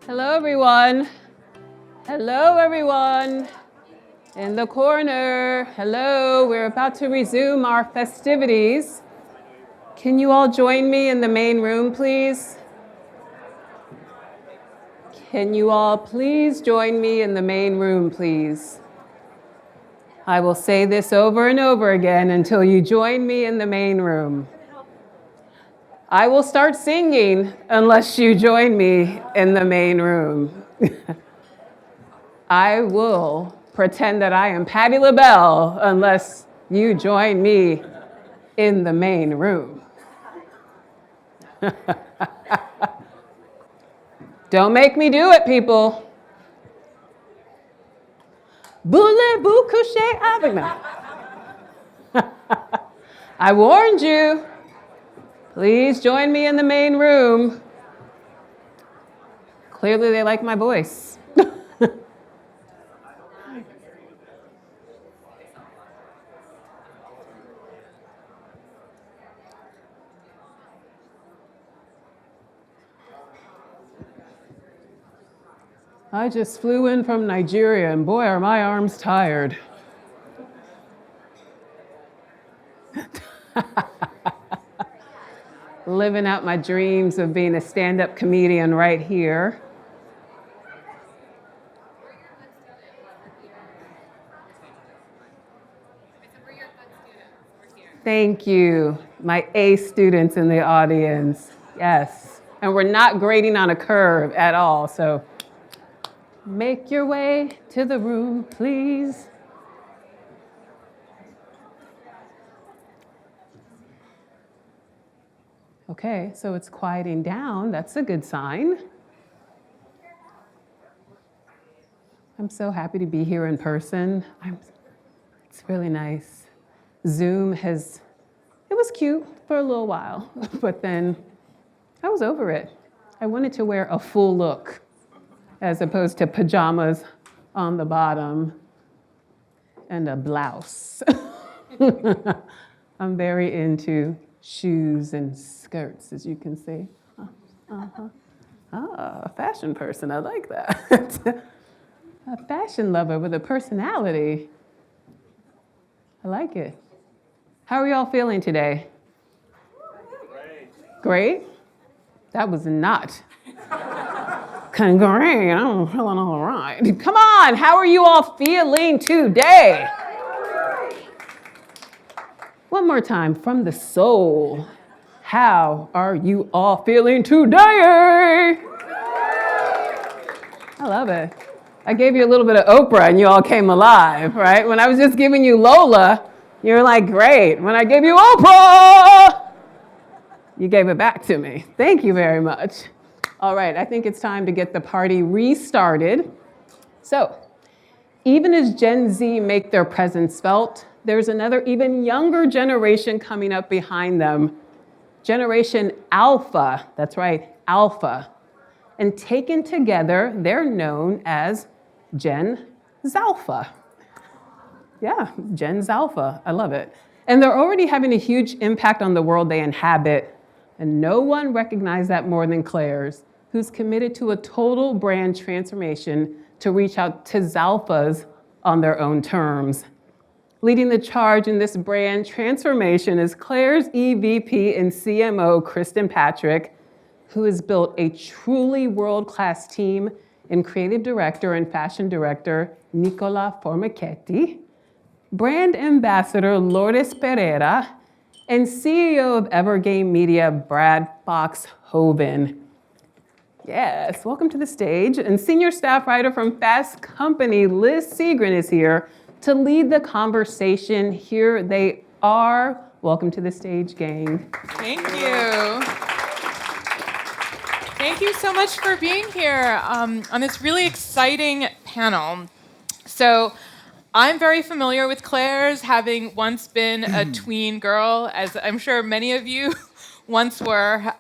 Hello, everyone. Hello, everyone. In the corner. Hello, we're about to resume our festivities. Can you all join me in the main room, please? Can you all please join me in the main room, please? I will say this over and over again until you join me in the main room. I will start singing unless you join me in the main room. I will pretend that I am Patti LaBelle unless you join me in the main room. Don't make me do it, people. Voulez-vous coucher avec moi? I warned you. Please join me in the main room. Clearly they like my voice. I just flew in from Nigeria, and boy, are my arms tired. Living out my dreams of being a stand-up comedian right here. Thank you, my A students in the audience. Yes, and we're not grading on a curve at all, so make your way to the room, please. Okay, so it's quieting down. That's a good sign. I'm so happy to be here in person. It's really nice. Zoom it was cute for a little while, but then I was over it. I wanted to wear a full look as opposed to pajamas on the bottom and a blouse. I'm very into shoes and skirts, as you can see. A fashion person, I like that. A fashion lover with a personality. I like it. How are y'all feeling today? Great? That was not. Great, I'm feeling all right. Come on, how are you all feeling today? One more time, from the soul. How are you all feeling today? I love it. I gave you a little bit of Oprah and you all came alive, right? When I was just giving you Lola, you were like, great. When I gave you Oprah, you gave it back to me. Thank you very much. All right, I think it's time to get the party restarted. So, even as Gen Z make their presence felt, there's another even younger generation coming up behind them. Generation Alpha, that's right, Alpha. And taken together, they're known as Gen Zalpha. Yeah, Gen Zalpha, I love it. And they're already having a huge impact on the world they inhabit. And no one recognized that more than Claire's, who's committed to a total brand transformation to reach out to Zalphas on their own terms. Leading the charge in this brand transformation is Claire's EVP and CMO, Kristin Patrick, who has built a truly world-class team in creative director and fashion director, Nicola Formichetti, brand ambassador, Lourdes Pereira, and CEO of EverGame Media, Brad Foxhoven. Yes, welcome to the stage. And senior staff writer from Fast Company, Liz Segran, is here to lead the conversation. Here they are. Welcome to the stage, gang. Thank you. Thank you so much for being here on this really exciting panel. So I'm very familiar with Claire's, having once been a tween girl, as I'm sure many of you once were.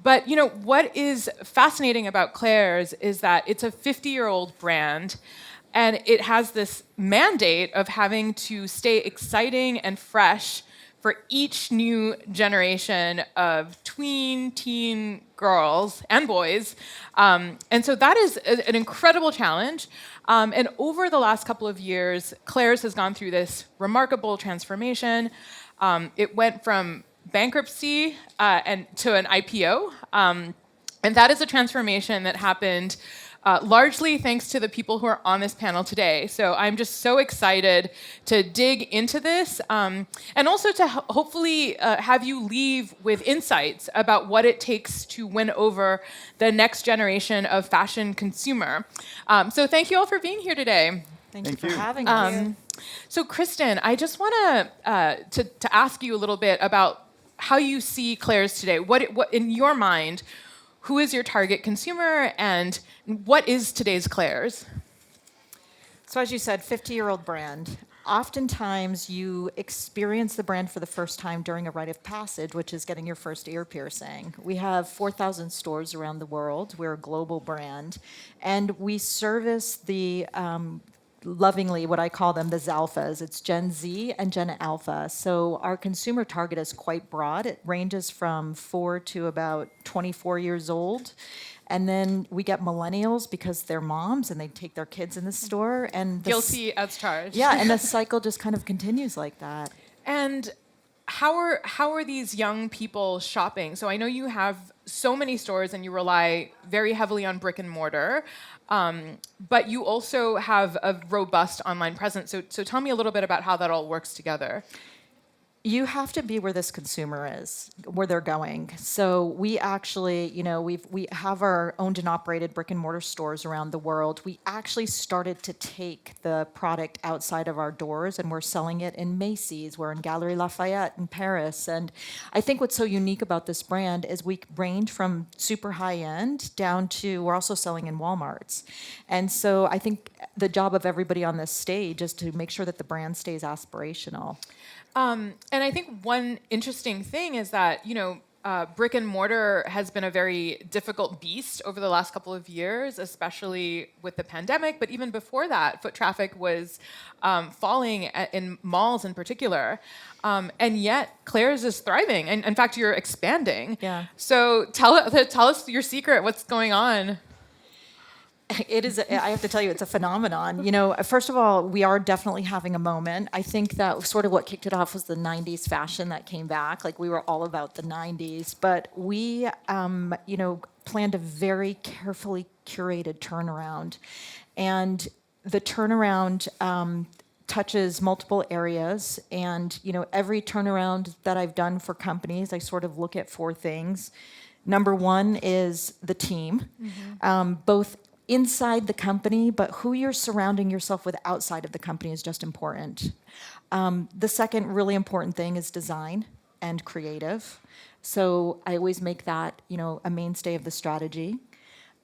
But you know what is fascinating about Claire's is that it's a 50-year-old brand, and it has this mandate of having to stay exciting and fresh for each new generation of tween, teen girls and boys. And so that is an incredible challenge. And over the last couple of years, Claire's has gone through this remarkable transformation. It went from bankruptcy and to an IPO. And that is a transformation that happened largely thanks to the people who are on this panel today. So I'm just so excited to dig into this and also to hopefully have you leave with insights about what it takes to win over the next generation of fashion consumer. So thank you all for being here today. Thank you for having us. So Kristin, I just want to ask you a little bit about how you see Claire's today. What in your mind, who is your target consumer, and what is today's Claire's? So as you said, 50-year-old brand. Oftentimes you experience the brand for the first time during a rite of passage, which is getting your first ear piercing. We have 4,000 stores around the world. We're a global brand. And we service the lovingly what I call them the Zalphas. It's Gen Z and Gen Alpha. So our consumer target is quite broad. It ranges from 4 to about 24 years old. And then we get millennials because they're moms and they take their kids in the store. And Guilty as charged. Yeah, and the cycle just kind of continues like that. And how are these young people shopping? So I know you have so many stores and you rely very heavily on brick and mortar, but you also have a robust online presence. So tell me a little bit about how that all works together. You have to be where this consumer is, where they're going. So we actually, we have our owned and operated brick and mortar stores around the world. We actually started to take the product outside of our doors, and we're selling it in Macy's. We're in Galeries Lafayette in Paris. And I think what's so unique about this brand is we range from super high end down to, we're also selling in Walmarts. And so I think the job of everybody on this stage is to make sure that the brand stays aspirational. And I think one interesting thing is that, brick and mortar has been a very difficult beast over the last couple of years, especially with the pandemic. But even before that, foot traffic was falling in malls in particular. And yet, Claire's is thriving. And in fact, you're expanding. Yeah. So tell us your secret. What's going on? It is, I have to tell you, it's a phenomenon. First of all, we are definitely having a moment. I think that sort of what kicked it off was the 90s fashion that came back. Like, we were all about the 90s. But we, planned a very carefully curated turnaround. And the turnaround touches multiple areas. And, every turnaround that I've done for companies, I sort of look at 4 things. Number 1 is the team, both inside the company, but who you're surrounding yourself with outside of the company is just important. The second really important thing is design and creative. So I always make that, a mainstay of the strategy.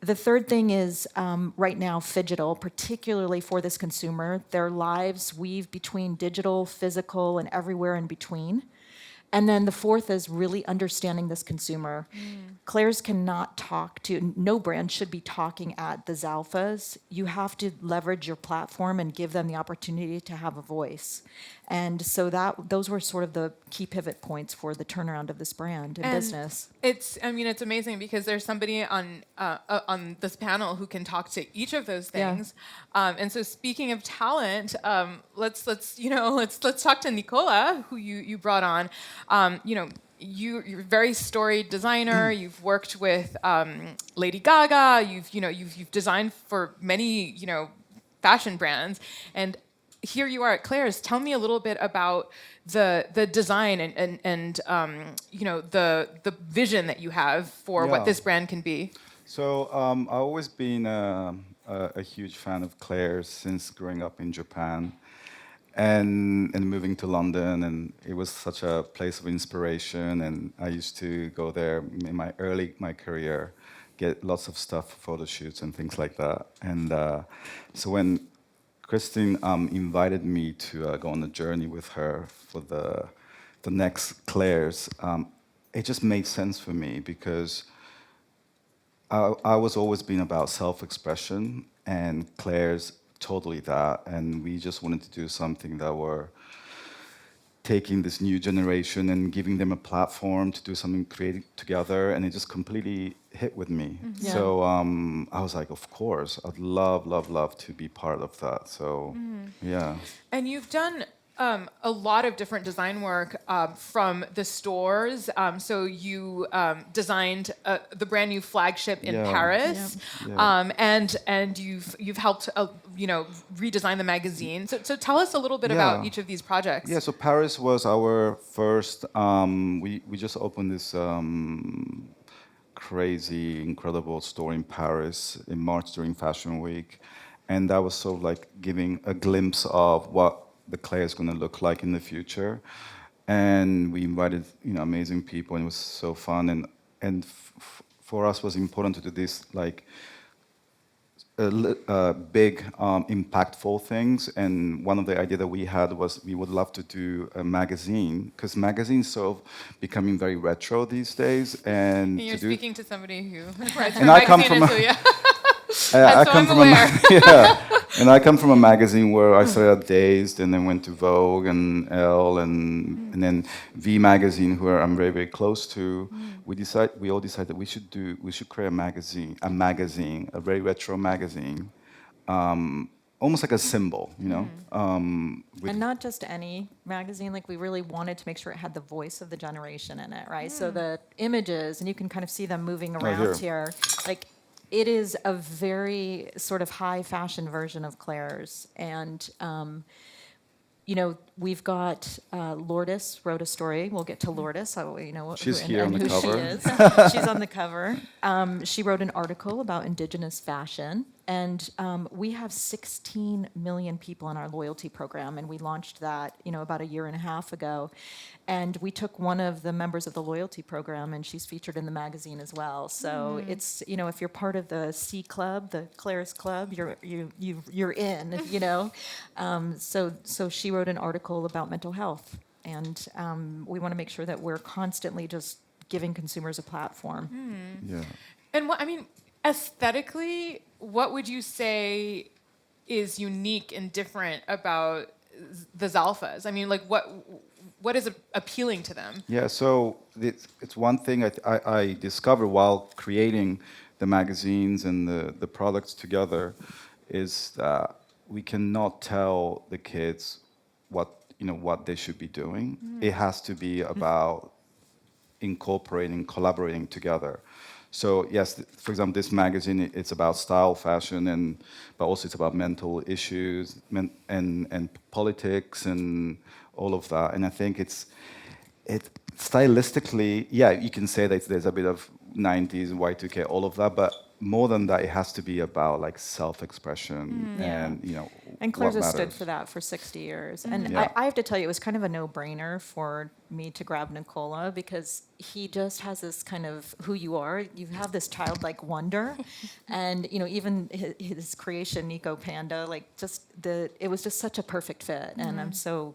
The third thing is right now, phygital, particularly for this consumer. Their lives weave between digital, physical, and everywhere in between. And then the fourth is really understanding this consumer. Claire's cannot no brand should be talking at the Zalphas. You have to leverage your platform and give them the opportunity to have a voice. And so those were sort of the key pivot points for the turnaround of this brand and business. It's amazing because there's somebody on this panel who can talk to each of those things. Yeah. And so speaking of talent, let's talk to Nicola, who you brought on. You're a very storied designer. You've worked with Lady Gaga. You've designed for many fashion brands, and here you are at Claire's. Tell me a little bit about the design and the vision that you have for what this brand can be. So I've always been a huge fan of Claire's since growing up in Japan. And moving to London, and it was such a place of inspiration. And I used to go there in my career, get lots of stuff for photo shoots and things like that. And so when Kristin invited me to go on a journey with her for the next Claire's, it just made sense for me because I was always been about self-expression, and Claire's totally that, and we just wanted to do something that were taking this new generation and giving them a platform to do something creative together, and it just completely hit with me. Yeah. So I was like, of course, I'd love to be part of that. So yeah. And you've done a lot of different design work from the stores. So you designed the brand new flagship in Yeah. Paris, Yeah. and you've helped redesign the magazine. So tell us a little bit about each of these projects. Yeah, so Paris was our first. We just opened this crazy, incredible store in Paris in March during Fashion Week, and that was sort of like giving a glimpse of what the Claire is going to look like in the future. And we invited amazing people, and it was so fun. And for us, it was important to do this like big, impactful things. And one of the ideas that we had was we would love to do a magazine, because magazines sort of becoming very retro these days. And You're speaking to somebody who writes for and I come from and I come from a magazine where I started at Dazed and then went to Vogue and Elle and then V magazine, where I'm very, very close to. We all decided we should create a very retro magazine, almost like a symbol, And not just any magazine, like we really wanted to make sure it had the voice of the generation in it, right? So the images, and you can kind of see them moving around here, like it is a very sort of high fashion version of Claire's. And, we've got Lourdes wrote a story. We'll get to Lourdes. So, she's here on the who cover. She is. She's on the cover. She wrote an article about indigenous fashion. And we have 16 million people in our loyalty program, and we launched that, about a year and a half ago. And we took one of the members of the loyalty program, and she's featured in the magazine as well. So it's, if you're part of the C Club, the Claire's Club, you're in, So she wrote an article about mental health, and we want to make sure that we're constantly just giving consumers a platform. Yeah. And aesthetically, what would you say is unique and different about the Zalphas? I mean, like what is appealing to them? Yeah, so it's one thing I discovered while creating the magazines and the products together, is that we cannot tell the kids what they should be doing. It has to be about incorporating, collaborating together. So yes, for example, this magazine, it's about style, fashion, but also it's about mental issues and politics and all of that. And I think it stylistically, yeah, you can say that there's a bit of 90s, Y2K, all of that, but more than that, it has to be about like self-expression And Claire's what has stood matters. for that for 60 years. And Yeah. I have to tell you, it was kind of a no-brainer for me to grab Nicola, because he just has this kind of who you are. You have this childlike wonder. And, even his creation, Nico Panda, like it was just such a perfect fit. And I'm so,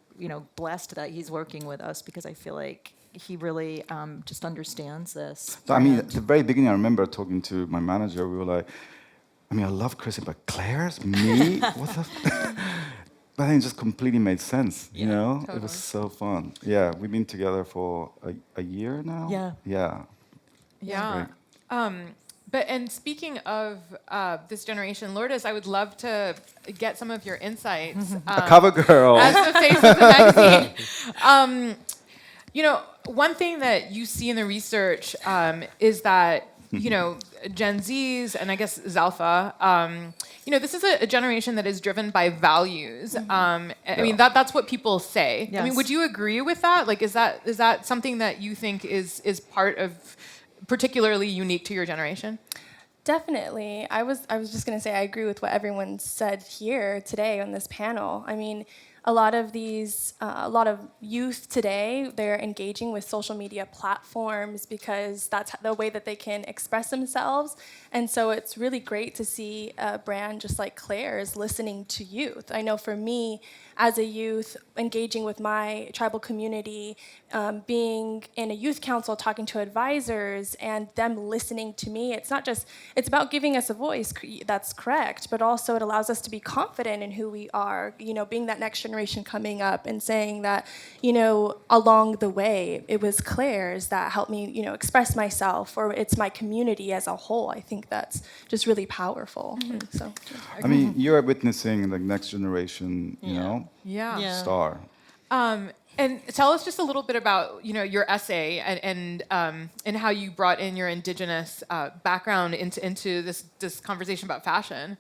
blessed that he's working with us, because I feel like he really just understands this. So, I mean, at the very beginning, I remember talking to my manager. We were like, I love Kristin, but Claire's? Me? What the? But then it just completely made sense, Totally. It was so fun. Yeah, we've been together for a year now. Yeah. Yeah. Yeah. And speaking of this generation, Lourdes, I would love to get some of your insights. A cover girl. As the face of the magazine. One thing that you see in the research is that, Gen Zs and I guess Zalpha, this is a generation that is driven by values. I mean, that's what people say. Yes. I mean, would you agree with that? Like, is that something that you think is part of particularly unique to your generation? Definitely. I was just going to say I agree with what everyone said here today on this panel. I mean, a lot of youth today, they're engaging with social media platforms because that's the way that they can express themselves. And so it's really great to see a brand just like Claire's listening to youth. I know for me, as a youth, engaging with my tribal community, being in a youth council, talking to advisors, and them listening to me, it's about giving us a voice, that's correct, but also it allows us to be confident in who we are, being that next generation coming up and saying that, you know, along the way, it was Claire's that helped me, you know, express myself, or it's my community as a whole. I think that's just really powerful. And so, I mean, you're witnessing the next generation, you know, Yeah. star. And tell us just a little bit about, you know, your essay and how you brought in your indigenous background into this conversation about fashion.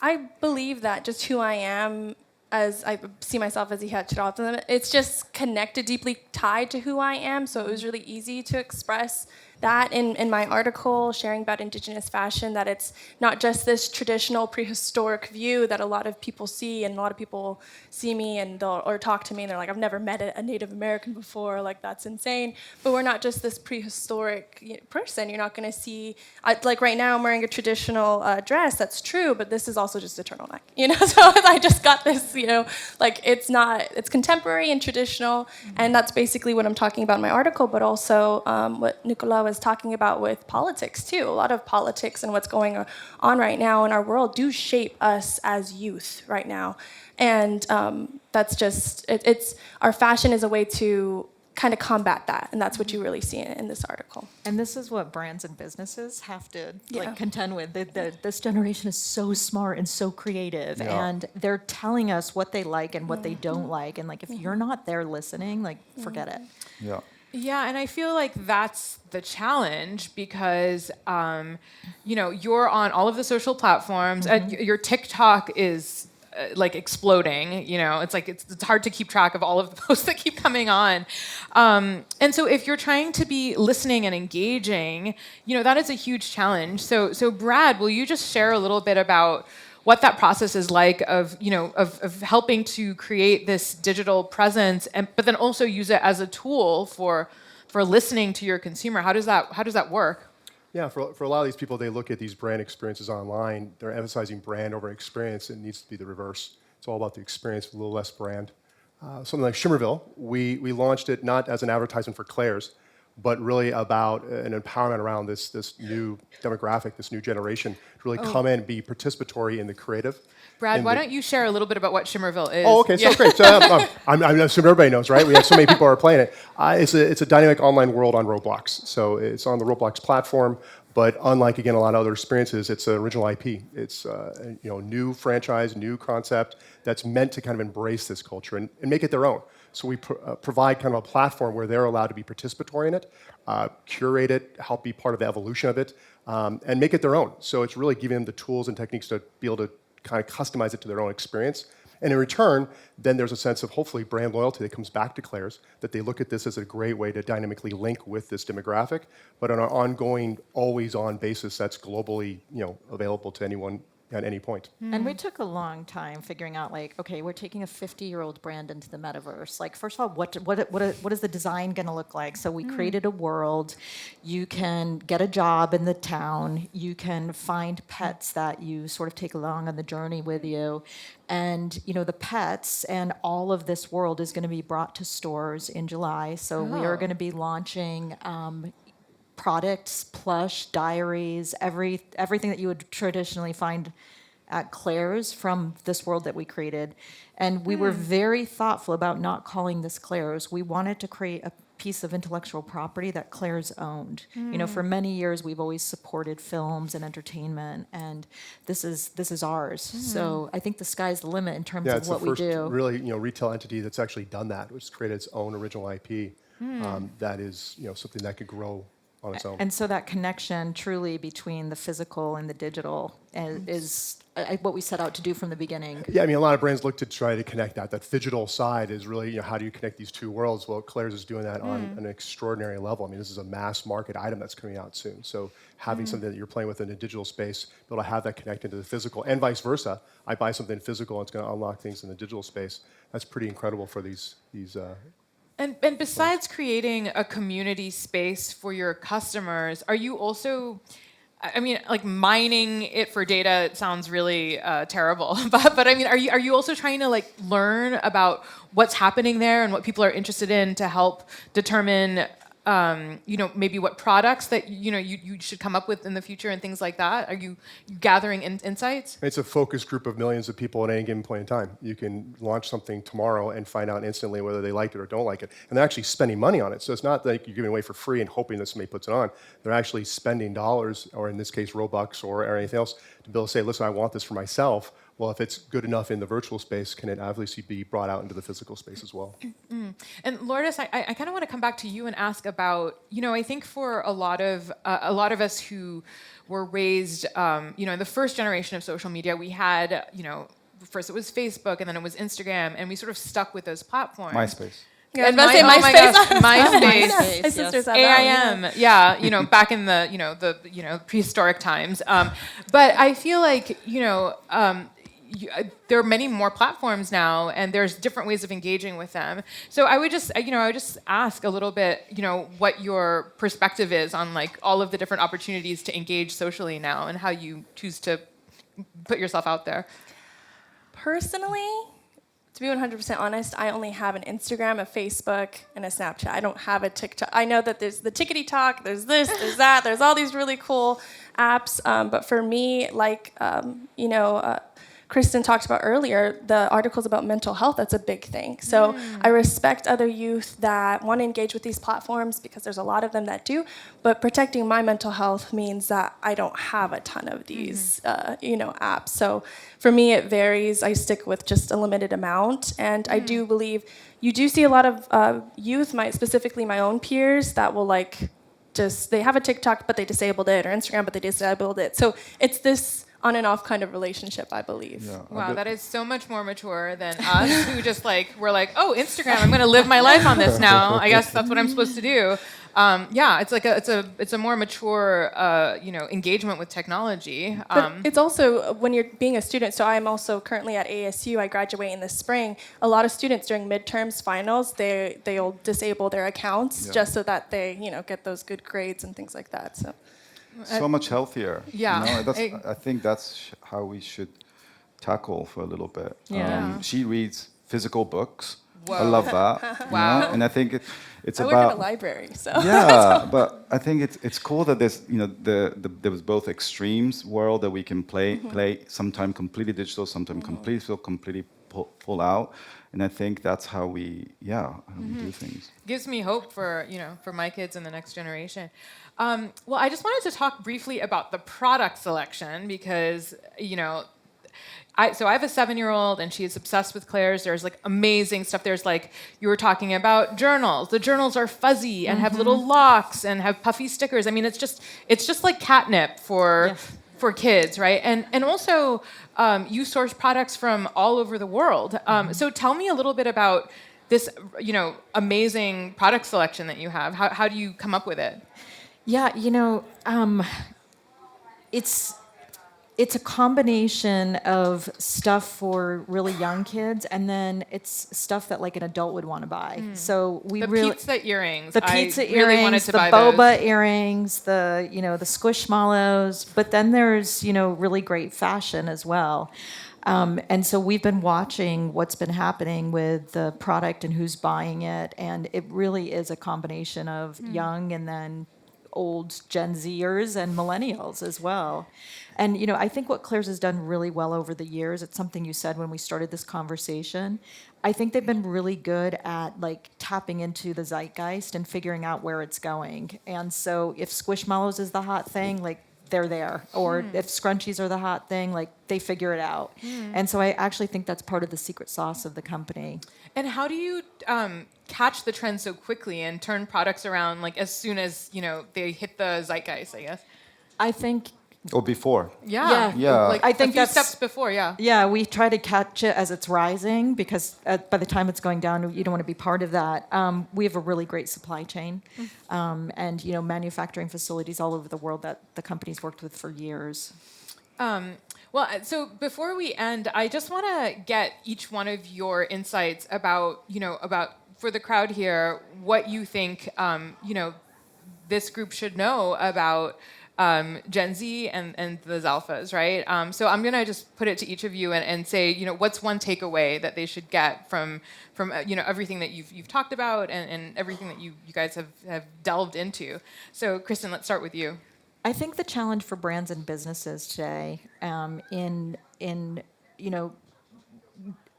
I believe that just who I am, as I see myself as Iha, it's just connected, deeply tied to who I am. So it was really easy to express that in my article, sharing about indigenous fashion, that it's not just this traditional prehistoric view that a lot of people see, and a lot of people see me and or talk to me and they're like, I've never met a Native American before, like that's insane. But we're not just this prehistoric person. You're not going to see, like right now I'm wearing a traditional dress, that's true, but this is also just a turtleneck, you know? So I just got this, you know, like it's contemporary and traditional, and that's basically what I'm talking about in my article, but also what Nicola was talking about with politics too. A lot of politics and what's going on right now in our world do shape us as youth right now, and that's just it's our fashion is a way to kind of combat that, and that's what you really see in this article. And this is what brands and businesses have to Yeah. contend with. This generation is so smart and so creative, Yeah. and they're telling us what they like and what they don't like. And like, if you're not there listening, like, forget it. Yeah. Yeah, and I feel like that's the challenge because, you know, you're on all of the social platforms. And your TikTok is like exploding. You know, it's like it's hard to keep track of all of the posts that keep coming on. And so if you're trying to be listening and engaging, you know, that is a huge challenge. So Brad, will you just share a little bit about what that process is like of, you know, of helping to create this digital presence, but then also use it as a tool for listening to your consumer? How does that work? Yeah, for a lot of these people, they look at these brand experiences online. They're emphasizing brand over experience. It needs to be the reverse. It's all about the experience, a little less brand. Something like Shimmerville, we launched it not as an advertisement for Claire's, but really about an empowerment around this new demographic, this new generation, to really come in and be participatory in the creative. Brad, why don't you share a little bit about what Shimmerville is? Oh, okay, so great. So, I assume everybody knows, right? We have so many people who are playing it. It's a dynamic online world on Roblox. So it's on the Roblox platform, but unlike, again, a lot of other experiences, it's an original IP. It's new franchise, new concept that's meant to kind of embrace this culture and make it their own. So we provide kind of a platform where they're allowed to be participatory in it, curate it, help be part of the evolution of it, and make it their own. So it's really giving them the tools and techniques to be able to kind of customize it to their own experience. And in return, then there's a sense of hopefully brand loyalty that comes back to Claire's, that they look at this as a great way to dynamically link with this demographic, but on an ongoing, always-on basis that's globally, available to anyone at any point. And we took a long time figuring out, like, okay, we're taking a 50-year-old brand into the metaverse. Like, first of all, what is the design going to look like? So we created a world. You can get a job in the town. You can find pets that you sort of take along on the journey with you. And, the pets and all of this world is going to be brought to stores in July. So we are going to be launching products, plush, diaries, everything that you would traditionally find at Claire's from this world that we created. And we were very thoughtful about not calling this Claire's. We wanted to create a piece of intellectual property that Claire's owned. For many years we've always supported films and entertainment, and this is ours. So I think the sky's the limit in terms of what we do. Yeah, it's the first really retail entity that's actually done that, which has created its own original IP. That is something that could grow on its own. And so that connection truly between the physical and the digital is what we set out to do from the beginning. Yeah, a lot of brands look to try to connect that. That digital side is really, how do you connect these two worlds? Well, Claire's is doing that on an extraordinary level. This is a mass market item that's coming out soon. So having something that you're playing with in a digital space, be able to have that connected to the physical, and vice versa. I buy something physical, and it's going to unlock things in the digital space. That's pretty incredible for these And besides creating a community space for your customers, are you also, mining it for data? It sounds really terrible, but are you also trying to learn about what's happening there and what people are interested in to help determine maybe what products that you should come up with in the future and things like that? Are you gathering insights? It's a focus group of millions of people at any given point in time. You can launch something tomorrow and find out instantly whether they like it or don't like it. And they're actually spending money on it. So it's not like you're giving away for free and hoping that somebody puts it on. They're actually spending dollars, or in this case, Robux or anything else, to be able to say, listen, I want this for myself. Well, if it's good enough in the virtual space, can it obviously be brought out into the physical space as well? And Lourdes, I kind of want to come back to you and ask about, I think for a lot of us who were raised, in the first generation of social media, we had, first it was Facebook and then it was Instagram, and we sort of stuck with those platforms. MySpace. Yeah, I was about to say oh my gosh, MySpace. MySpace. MySpace, My sisters have that one, AIM, yeah, back in the prehistoric times. But I feel like there are many more platforms now, and there's different ways of engaging with them. So I would just ask a little bit, what your perspective is on like all of the different opportunities to engage socially now, and how you choose to put yourself out there. Personally, to be 100% honest, I only have an Instagram, a Facebook, and a Snapchat. I don't have a TikTok. I know that there's the Tickety Talk, there's this, there's that, there's all these really cool apps. But for me, like, Kristin talked about earlier, the articles about mental health, that's a big thing. So I respect other youth that want to engage with these platforms, because there's a lot of them that do, but protecting my mental health means that I don't have a ton of these, apps. So for me, it varies. I stick with just a limited amount, and I do believe you do see a lot of youth, specifically my own peers, that will they have a TikTok, but they disabled it, or Instagram, but they disabled it. So it's this on and off kind of relationship, I believe. Yeah, Wow, that is so much more mature than us, who just we're like, oh, Instagram, I'm going to live my life on this now. I guess that's what I'm supposed to do. It's a more mature engagement with technology. But it's also when you're being a student. So I'm also currently at ASU. I graduate in the spring. A lot of students during midterms, finals, they'll disable their accounts just so that they get those good grades and things like that. So much healthier. Yeah. I think that's how we should tackle for a little bit. Yeah. She reads physical books. Whoa. I love that. Wow. And I think it's I about. work in a library, so. Yeah, but I think it's cool that there's there was both extremes world that we can play sometime completely digital, sometime completely pull out, and I think that's how we do things. Gives me hope for my kids and the next generation. Well, I just wanted to talk briefly about the product selection, because I have a 7-year-old and she is obsessed with Claire's. There's amazing stuff. There's you were talking about journals. The journals are fuzzy and have little locks and have puffy stickers. I mean, it's just like catnip for kids, right? And also you source products from all over the world. So tell me a little bit about this amazing product selection that you have. How do you come up with it? Yeah, it's a combination of stuff for really young kids, and then it's stuff that an adult would want to buy. So we pizza earrings. The pizza I really wanted earrings, to the buy boba those. earrings, the the squishmallows. But then there's really great fashion as well. And so we've been watching what's been happening with the product and who's buying it, and it really is a combination of young and then old Gen Zers and millennials as well. And I think what Claire's has done really well over the years, it's something you said when we started this conversation, I think they've been really good at tapping into the zeitgeist and figuring out where it's going. And so if Squishmallows is the hot thing, they're there. Or if scrunchies are the hot thing, they figure it out. And so I actually think that's part of the secret sauce of the company. And how do you catch the trend so quickly and turn products around as soon as they hit the zeitgeist, I guess? I think Or before. Yeah. I think a few that's steps before. Yeah. Yeah, we try to catch it as it's rising, because by the time it's going down, you don't want to be part of that. We have a really great supply chain, and manufacturing facilities all over the world that the company's worked with for years. So before we end, I just want to get each one of your insights about for the crowd here, what you think this group should know about Gen Z and the Zalphas, right? So I'm gonna just put it to each of you and say, what's one takeaway that they should get from everything that you've talked about and everything that you guys have delved into. So Kristin, let's start with you. I think the challenge for brands and businesses today, in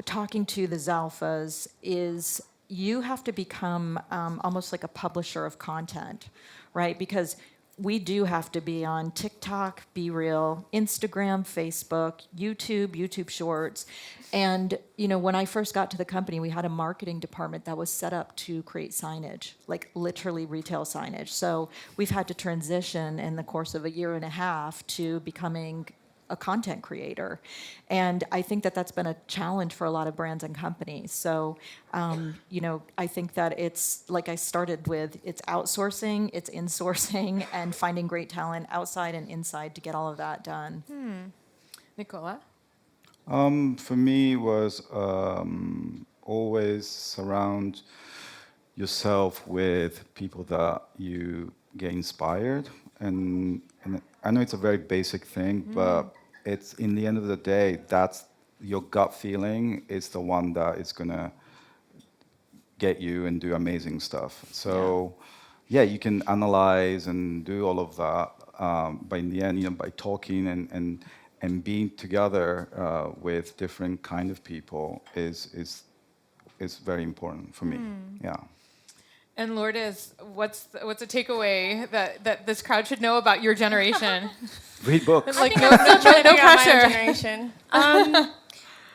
talking to the Zalphas, is you have to become almost like a publisher of content, right? Because we do have to be on TikTok, Be Real, Instagram, Facebook, YouTube Shorts. And, when I first got to the company, we had a marketing department that was set up to create signage, like literally retail signage. So we've had to transition in the course of a year and a half to becoming a content creator. And I think that that's been a challenge for a lot of brands and companies. So, I think that it's, like I started with, it's outsourcing, it's insourcing, and finding great talent outside and inside to get all of that done. Nicola? For me, was always surround yourself with people that you get inspired. And I know it's a very basic thing, but it's, in the end of the day, that's your gut feeling is the one that is gonna get you and do amazing stuff. So, yeah, you can analyze and do all of that, but in the end, by talking and being together with different kind of people is very important for me. Yeah. And Lourdes, what's a takeaway that this crowd should know about your generation? Read books. Like I think I'm still trying to no figure out my own pressure. generation.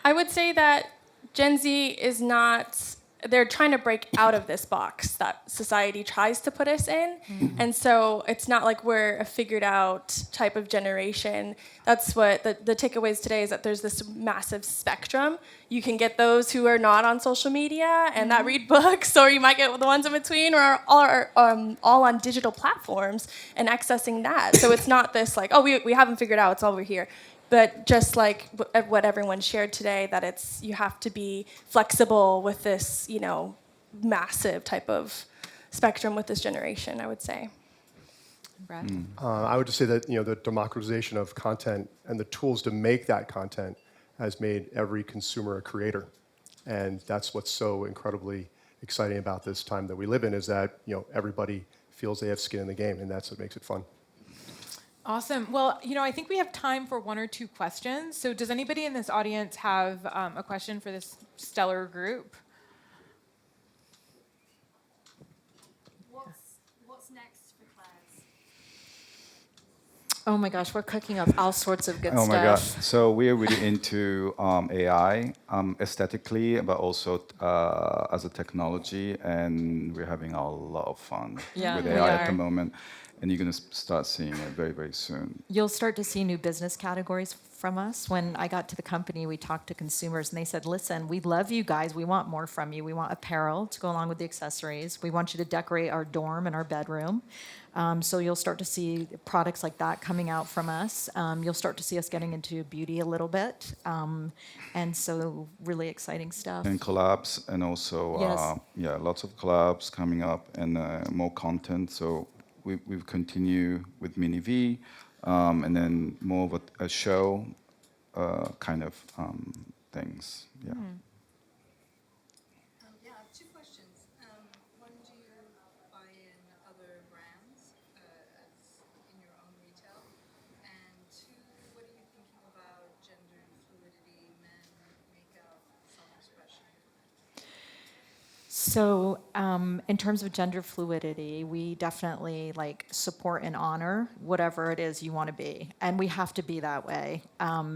I would say that Gen Z is not. They're trying to break out of this box that society tries to put us in. And so it's not like we're a figured out type of generation. That's what the takeaways today is, that there's this massive spectrum. You can get those who are not on social media and that read books, or you might get the ones in between, or are all on digital platforms and accessing that. So it's not this like, oh, we haven't figured out, it's all over here. But just like what everyone shared today, that you have to be flexible with this, massive type of spectrum with this generation, I would say. Brad? I would just say that the democratization of content and the tools to make that content has made every consumer a creator, and that's what's so incredibly exciting about this time that we live in, is that everybody feels they have skin in the game, and that's what makes it fun. Awesome. Well, I think we have time for one or two questions. So does anybody in this audience have a question for this stellar group? What's next for Claire's? Oh my gosh, we're cooking up all sorts of good stuff. Oh my gosh. So we are really into AI aesthetically, but also as a technology, and we're having a lot of fun with We AI at are. the moment. And you're going to start seeing it very, very soon. You'll start to see new business categories from us. When I got to the company, we talked to consumers and they said, listen, we love you guys. We want more from you. We want apparel to go along with the accessories. We want you to decorate our dorm and our bedroom. So you'll start to see products like that coming out from us. You'll start to see us getting into beauty a little bit. And so really exciting stuff. And collabs, and also, Yes. lots of collabs coming up, and more content. So we've continued with Mini V, and then more of a show kind of things. Yeah. Yeah, I have two questions. One, do you buy in other brands as in your own retail? And two, what are you thinking about gender fluidity, men, makeup, self-expression? So in terms of gender fluidity, we definitely support and honor whatever it is you want to be, and we have to be that way.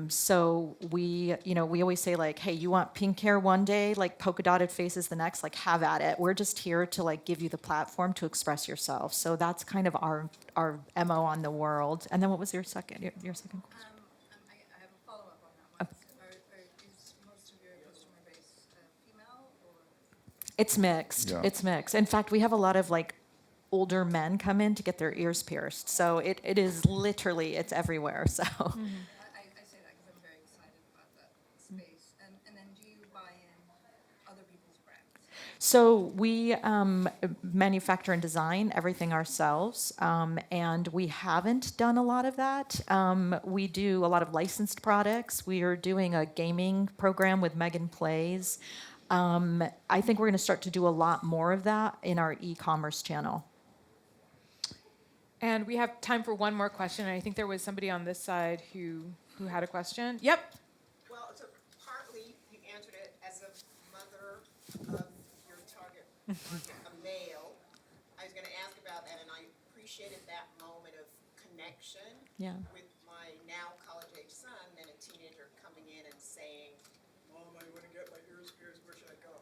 So we always say hey, you want pink hair one day, polka dotted faces the next, have at it. We're just here to give you the platform to express yourself. So that's kind of our MO on the world. And then what was your second question? I have a follow-up on that one. Is most of your customer base female or? It's mixed. Yeah. It's mixed. In fact, we have a lot of older men come in to get their ears pierced. So it is literally, it's everywhere. So I say that because I'm very excited about that space. And then do you buy in other people's brands? So we manufacture and design everything ourselves, and we haven't done a lot of that. We do a lot of licensed products. We are doing a gaming program with Megan Plays. I think we're going to start to do a lot more of that in our e-commerce channel. And we have time for one more question. And I think there was somebody on this side who had a question. Yep. Well, so partly you answered it as a mother of your target market, a male. I was going to ask about that, and I appreciated that moment of connection Yeah. with my now college-age son and a teenager coming in and saying, "Mom, I want to get my ears pierced. Where should I go?"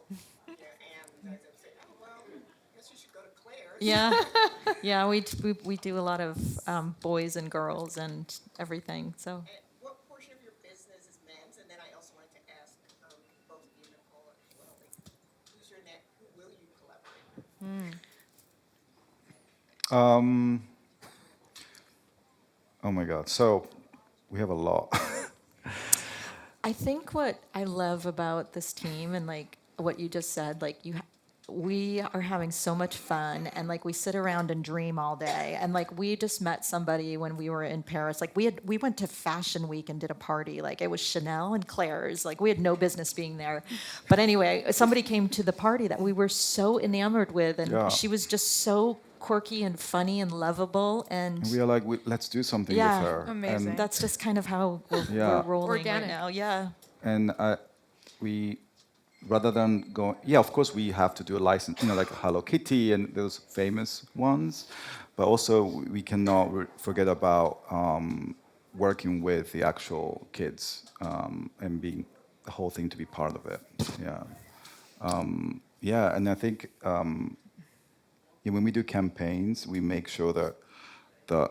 Yeah, and I said, "Oh well, I guess you should go to Claire's." Yeah, yeah, we do a lot of boys and girls and everything. So And what portion of your business is men's? And then I also wanted to ask both of you, Nicola, as well, like, who's your net? Who will you collaborate with? Oh my God. So we have a lot. I think what I love about this team and like what you just said, like we are having so much fun and like we sit around and dream all day and like we just met somebody when we were in Paris. Like we went to Fashion Week and did a party. Like it was Chanel and Claire's. Like we had no business being there, but anyway, somebody came to the party that we were so enamored with, and Yeah. she was just so quirky and funny and lovable, and And we are like, let's do something Yeah. with her. Amazing. And, that's just kind of how we're Yeah. rolling Organic. right now. Yeah. and we, rather than go, yeah, of course we have to do a license, like Hello Kitty and those famous ones, but also we cannot forget about working with the actual kids and being the whole thing to be part of it. Yeah, yeah, and I think when we do campaigns, we make sure that the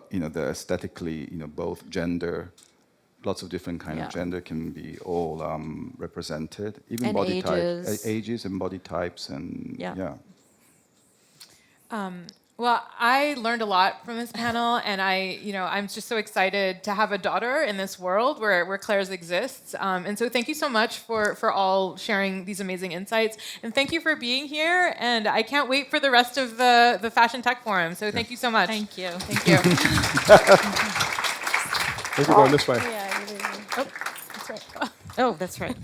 aesthetically, both gender, lots of different kind Yeah. of gender can be all represented, even And body ages. types, ages and body types, and Yeah. Well, I learned a lot from this panel, and I'm just so excited to have a daughter in this world where Claire's exists. And so thank you so much for all sharing these amazing insights. And thank you for being here, and I can't wait for the rest of the Fashion Tech Forum. So thank you so much. Thank you. Thank you. Maybe going this way. Yeah, you did. Oh, that's right. Oh, that's right.